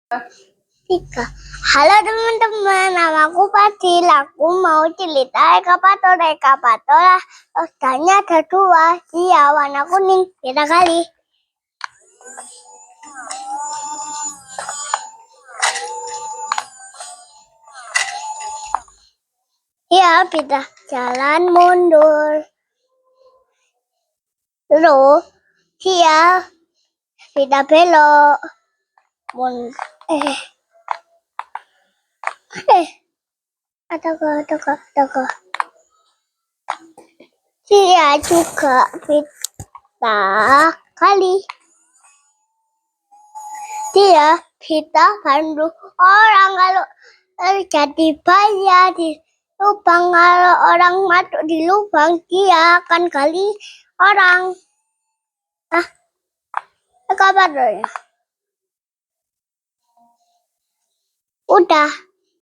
Tiga. Halo teman-teman, namaku Fadil. Aku mau cerita Eka Patola. Tanya ada dua, dia warna kuning. Kita kali. Ya, kita jalan mundur. Lalu, dia kita belok. Ada. Dia juga kita kali. Kita bantu orang kalau jadi bayar di lubang. Kalau orang masuk di lubang, dia akan gali orang. Kabar ya? Udah.